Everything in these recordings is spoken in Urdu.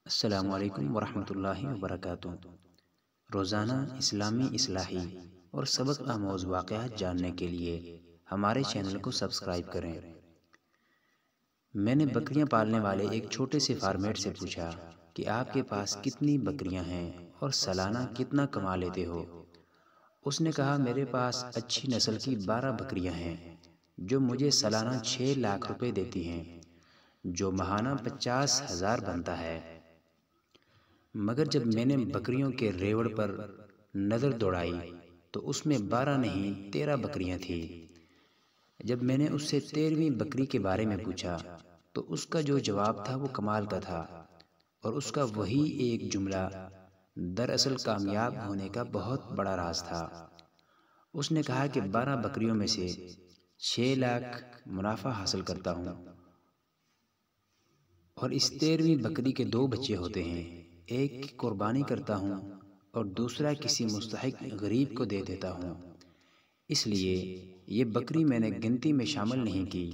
السلام علیکم ورحمۃ اللہ وبرکاتہ۔ روزانہ اسلامی اصلاحی اور سبق آموز واقعات جاننے کے لیے ہمارے چینل کو سبسکرائب کریں۔ میں نے بکریاں پالنے والے ایک چھوٹے سے فارمیٹ سے پوچھا کہ آپ کے پاس کتنی بکریاں ہیں اور سالانہ کتنا کما لیتے ہو؟ اس نے کہا میرے پاس اچھی نسل کی 12 بکریاں ہیں جو مجھے سالانہ 6 لاکھ روپے دیتی ہیں، جو ماہانہ 50,000 بنتا ہے۔ مگر جب میں نے بکریوں کے ریوڑ پر نظر دوڑائی تو اس میں 12 نہیں 13 بکریاں تھیں۔ جب میں نے اس سے 13ویں بکری کے بارے میں پوچھا تو اس کا جو جواب تھا وہ کمال کا تھا، اور اس کا وہی ایک جملہ دراصل کامیاب ہونے کا بہت بڑا راز تھا۔ اس نے کہا کہ 12 بکریوں میں سے 6 لاکھ منافع حاصل کرتا ہوں، اور اس 13ویں بکری کے 2 بچے ہوتے ہیں، ایک کی قربانی کرتا ہوں اور دوسرا کسی مستحق غریب کو دے دیتا ہوں۔ اس لیے یہ بکری میں نے گنتی میں شامل نہیں کی۔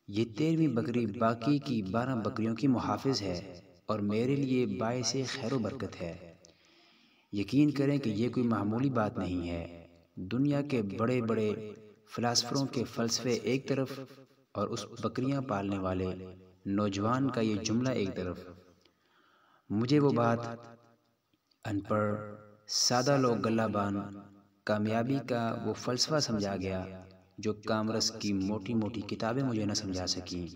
یہ 13ویں بکری باقی کی 12 بکریوں کی محافظ ہے اور میرے لیے باعث خیر و برکت ہے۔ یقین کریں کہ یہ کوئی معمولی بات نہیں ہے۔ دنیا کے بڑے بڑے فلاسفروں کے فلسفے ایک طرف اور اس بکریاں پالنے والے نوجوان کا یہ جملہ ایک طرف، مجھے وہ بات ان پڑھ سادہ لوگ گلہ بان کامیابی کا وہ فلسفہ سمجھا گیا جو کامرس کی موٹی موٹی کتابیں مجھے نہ سمجھا سکیں۔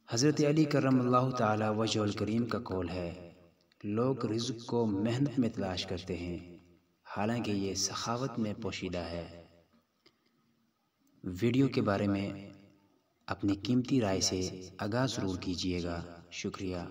حضرت علی کرم اللہ تعالی وجہ الکریم کا قول ہے، لوگ رزق کو محنت میں تلاش کرتے ہیں، حالانکہ یہ سخاوت میں پوشیدہ ہے۔ ویڈیو کے بارے میں اپنی قیمتی رائے سے آگاہ ضرور کیجیے گا۔ شکریہ۔